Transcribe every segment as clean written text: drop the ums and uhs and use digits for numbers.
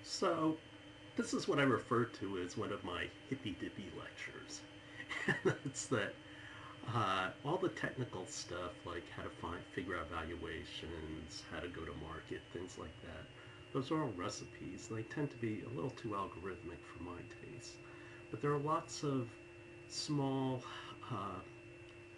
So, this is what I refer to as one of my hippy dippy lectures. And that's that all the technical stuff, like how to figure out valuations, how to go to market, things like that, those are all recipes. They tend to be a little too algorithmic for my taste. But there are lots of small uh,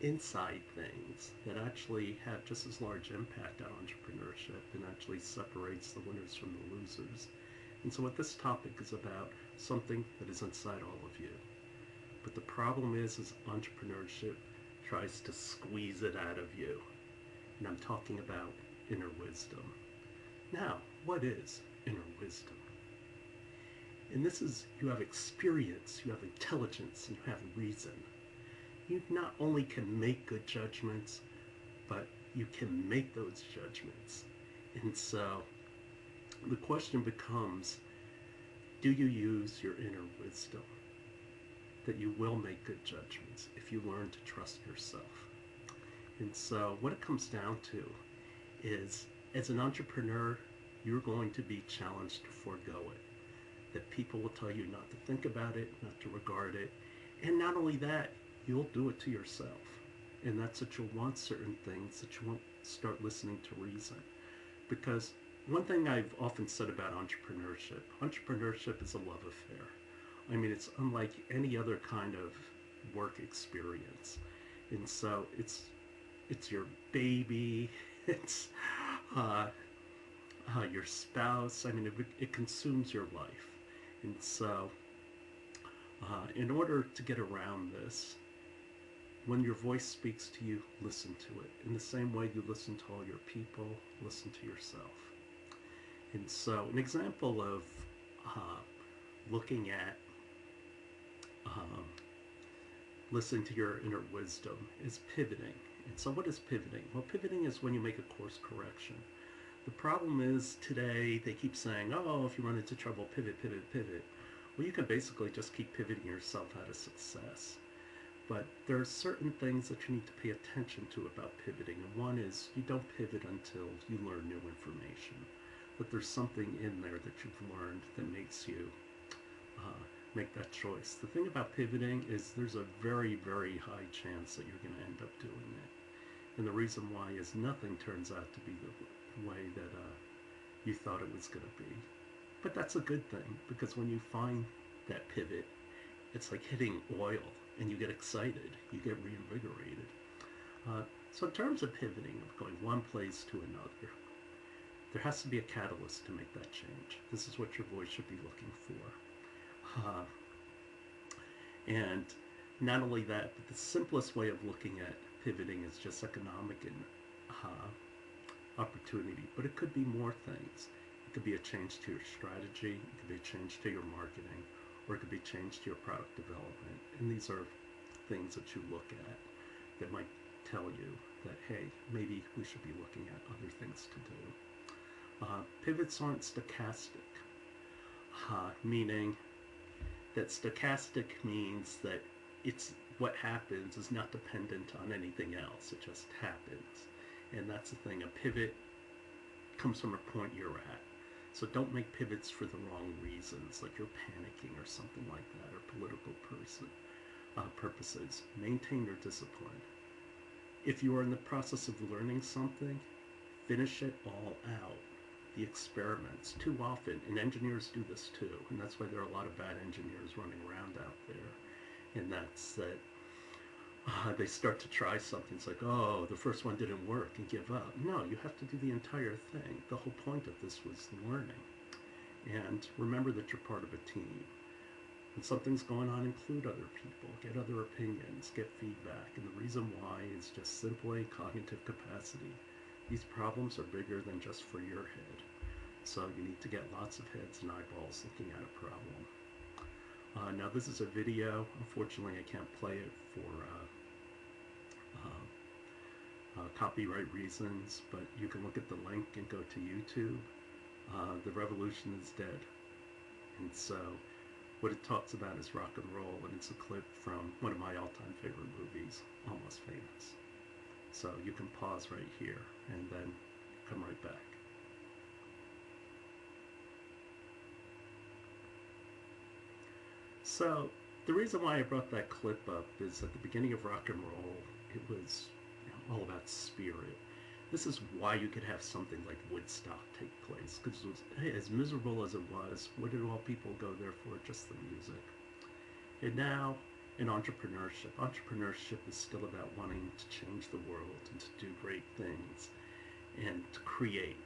inside things that actually have just as large impact on entrepreneurship and actually separates the winners from the losers. And so, what this topic is about, something that is inside all of you. But the problem is entrepreneurship tries to squeeze it out of you. And I'm talking about inner wisdom. Now, what is inner wisdom? And this is, you have experience, you have intelligence, and you have reason. You not only can make good judgments, but you can make those judgments. And so the question becomes, do you use your inner wisdom? That you will make good judgments if you learn to trust yourself. And so what it comes down to is, as an entrepreneur, you're going to be challenged to forego it. That people will tell you not to think about it, not to regard it. And not only that, you'll do it to yourself. And that's that you'll want certain things, that you won't start listening to reason. Because one thing I've often said about entrepreneurship is a love affair. I mean, it's unlike any other kind of work experience. And so it's your baby, it's your spouse. I mean, it consumes your life. And so in order to get around this, when your voice speaks to you, listen to it. In the same way you listen to all your people, listen to yourself. And so an example of looking at um, listening to your inner wisdom is pivoting. And so what is pivoting? Well, pivoting is when you make a course correction. The problem is today they keep saying, oh, if you run into trouble, pivot, pivot, pivot. Well, you can basically just keep pivoting yourself out of success. But there are certain things that you need to pay attention to about pivoting. And one is you don't pivot until you learn new information. But there's something in there that you've learned that makes you make that choice. The thing about pivoting is there's a very, very high chance that you're going to end up doing it. And the reason why is nothing turns out to be the way that you thought it was going to be. But that's a good thing, because when you find that pivot, it's like hitting oil, and you get excited, you get reinvigorated. So in terms of pivoting, of going one place to another, there has to be a catalyst to make that change. This is what your voice should be looking for. And not only that, but the simplest way of looking at pivoting is just economic and opportunity, but it could be more things. It could be a change to your strategy, it could be a change to your marketing, or it could be a change to your product development. And these are things that you look at that might tell you that, hey, maybe we should be looking at other things to do. Pivots aren't stochastic, meaning that stochastic means that it's what happens is not dependent on anything else. It just happens. And that's the thing. A pivot comes from a point you're at. So don't make pivots for the wrong reasons, like you're panicking or something like that, or political purposes. Maintain your discipline. If you are in the process of learning something, finish it all out. The experiments, too often, and engineers do this too, and that's why there are a lot of bad engineers running around out there. And that's that they start to try something. It's like, oh, the first one didn't work, and give up. No, you have to do the entire thing. The whole point of this was learning. And remember that you're part of a team. When something's going on, include other people, get other opinions, get feedback. And the reason why is just simply cognitive capacity. These problems are bigger than just for your head. So you need to get lots of heads and eyeballs looking at a problem. Now this is a video. Unfortunately, I can't play it for copyright reasons, but you can look at the link and go to YouTube. The revolution is dead. And so what it talks about is rock and roll, and it's a clip from one of my all-time favorite movies, Almost Famous. So you can pause right here and then come right back. So the reason why I brought that clip up is at the beginning of rock and roll, it was all about spirit. This is why you could have something like Woodstock take place, because it was, hey, as miserable as it was, what did all people go there for? Just the music. And now in entrepreneurship, entrepreneurship is still about wanting to change the world and to do great things and to create.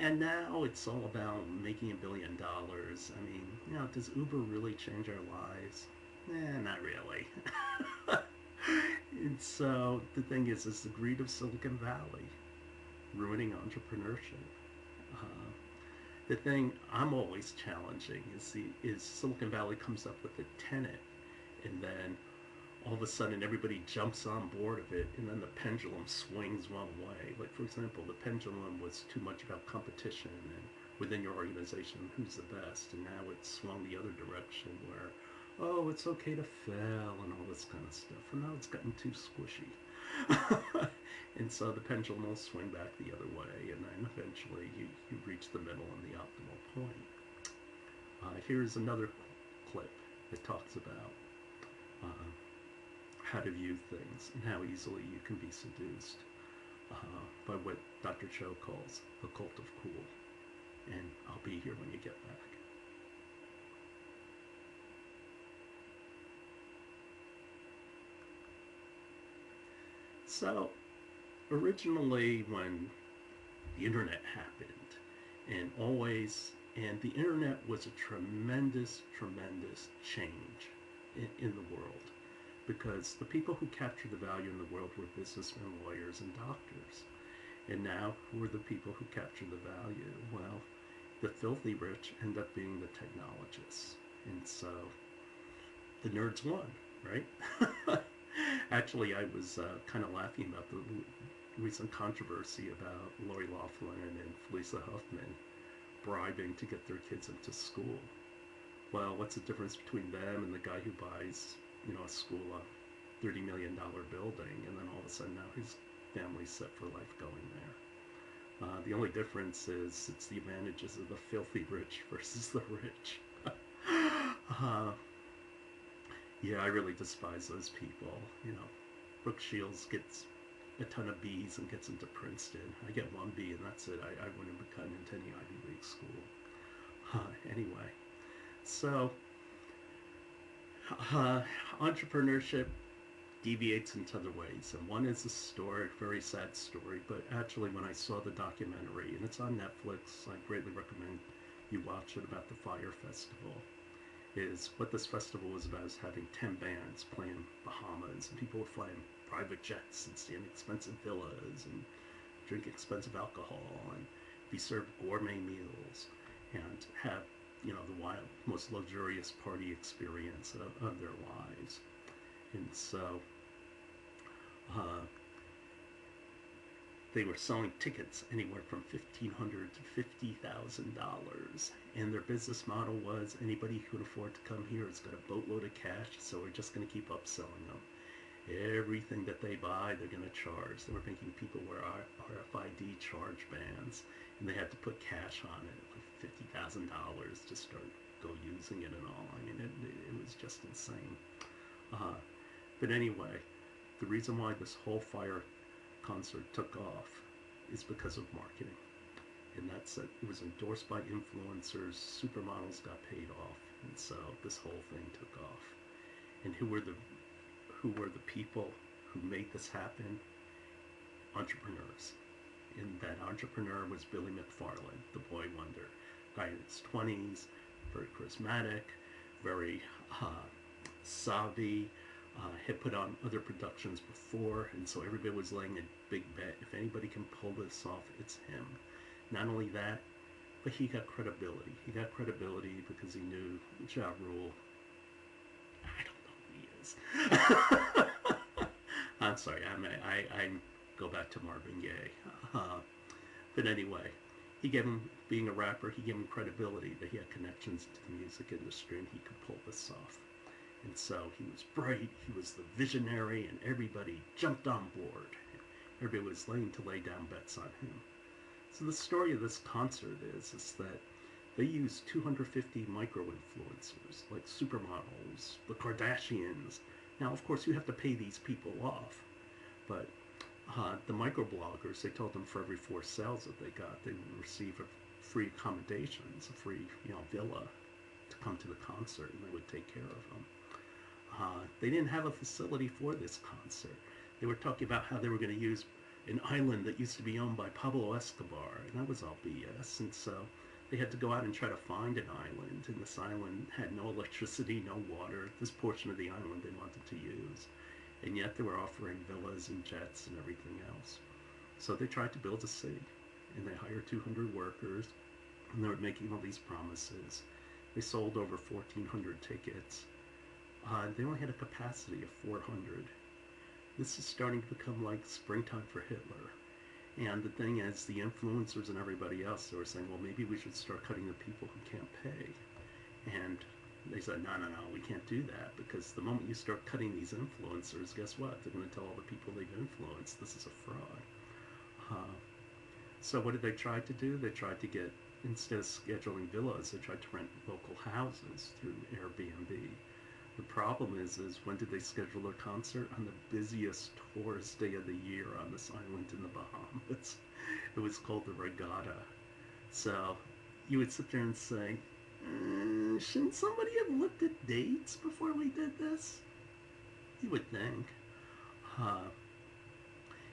And now it's all about making $1 billion. I mean, does Uber really change our lives? Not really. And so the thing is the greed of Silicon Valley ruining entrepreneurship. Uh, the thing I'm always challenging is Silicon Valley comes up with a tenet, and then all of a sudden everybody jumps on board of it, and then the pendulum swings one way. Like, for example, the pendulum was too much about competition and within your organization who's the best, and now it's swung the other direction where, oh, it's okay to fail and all this kind of stuff. And now it's gotten too squishy. And so the pendulum will swing back the other way, and then eventually you reach the middle and the optimal point. Here's another clip that talks about how to view things and how easily you can be seduced by what Dr. Cho calls the cult of cool. And I'll be here when you get back. So, originally when the internet happened, and the internet was a tremendous, tremendous change in the world, because the people who captured the value in the world were businessmen, lawyers, and doctors. And now, who are the people who capture the value? Well, the filthy rich end up being the technologists. And so, the nerds won, right? Actually, I was kind of laughing about the recent controversy about Lori Loughlin and Felisa Huffman bribing to get their kids into school. Well, what's the difference between them and the guy who buys, a school, a $30 million building, and then all of a sudden now his family's set for life going there? The only difference is it's the advantages of the filthy rich versus the rich. Yeah, I really despise those people. Brooke Shields gets a ton of B's and gets into Princeton. I get one B and that's it. I wouldn't have gotten into any Ivy League school. Anyway, so entrepreneurship deviates into other ways, and one is a story, very sad story, but actually when I saw the documentary, and it's on Netflix, I greatly recommend you watch it, about the Fire Festival. Is what this festival was about is having 10 bands playing Bahamas, and people would fly in private jets and stay in expensive villas and drink expensive alcohol and be served gourmet meals and have, the wild, most luxurious party experience of their lives. And so they were selling tickets anywhere from $1,500 to $50,000, and their business model was anybody who could afford to come here has got a boatload of cash, so we're just going to keep upselling them. Everything that they buy, they're going to charge. They were making people wear RFID charge bands, and they had to put cash on it, like $50,000 to start using it and all. I mean, it was just insane. But anyway, the reason why this whole Fire concert took off is because of marketing. And that's it. It was endorsed by influencers, supermodels got paid off, and so this whole thing took off. And who were the people who made this happen? Entrepreneurs. And that entrepreneur was Billy McFarland, the boy wonder. Guy in his 20s, very charismatic, very savvy, had put on other productions before, and so everybody was laying a big bet. If anybody can pull this off, it's him. Not only that, but he got credibility. He got credibility because he knew Ja Rule. I don't know who he is. I'm sorry, I go back to Marvin Gaye. But anyway, he gave him, being a rapper, he gave him credibility that he had connections to the music industry and he could pull this off. And so he was bright, he was the visionary, and everybody jumped on board. Everybody was willing to lay down bets on him. So the story of this concert is that They used 250 micro-influencers, like supermodels, the Kardashians. Now, of course, you have to pay these people off, but the microbloggers, they told them for every 4 sales that they got, they would receive a free accommodations, a free, villa to come to the concert, and they would take care of them. They didn't have a facility for this concert. They were talking about how they were going to use an island that used to be owned by Pablo Escobar, and that was all BS. And so they had to go out and try to find an island, and this island had no electricity, no water. This portion of the island they wanted to use, and yet they were offering villas and jets and everything else. So they tried to build a city, and they hired 200 workers, and they were making all these promises. They sold over 1,400 tickets. They only had a capacity of 400. This is starting to become like springtime for Hitler. And the thing is, the influencers and everybody else, they were saying, well, maybe we should start cutting the people who can't pay. And they said, no, we can't do that, because the moment you start cutting these influencers, guess what? They're going to tell all the people they've influenced, this is a fraud. So what did they try to do? They tried to get, instead of scheduling villas, they tried to rent local houses through Airbnb. The problem is when did they schedule their concert? On the busiest tourist day of the year on this island in the Bahamas. It was called the Regatta. So you would sit there and say, shouldn't somebody have looked at dates before we did this? You would think.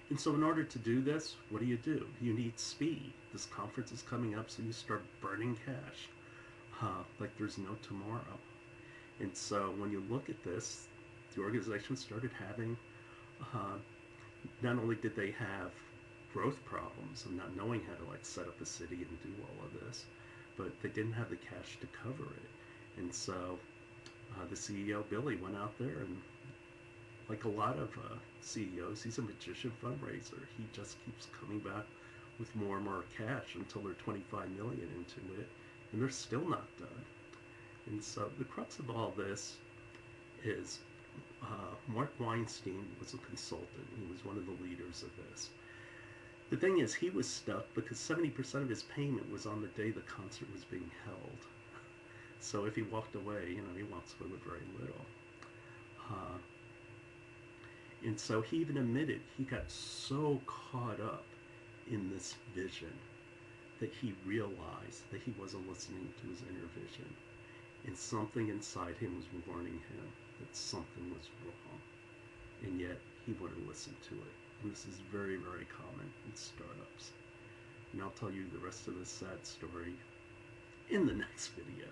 And so in order to do this, what do? You need speed. This conference is coming up, so you start burning cash like there's no tomorrow. And so when you look at this, the organization started having, not only did they have growth problems of not knowing how to like set up a city and do all of this, but they didn't have the cash to cover it. And so the CEO, Billy, went out there and, like a lot of CEOs, he's a magician fundraiser. He just keeps coming back with more and more cash until they're 25 million into it, and they're still not done. And so the crux of all this is Mark Weinstein was a consultant. He was one of the leaders of this. The thing is, he was stuck because 70% of his payment was on the day the concert was being held. So if he walked away, he walks away with very little. And so he even admitted he got so caught up in this vision that he realized that he wasn't listening to his inner vision. And something inside him was warning him that something was wrong. And yet he wouldn't listen to it. And this is very, very common in startups. And I'll tell you the rest of this sad story in the next video.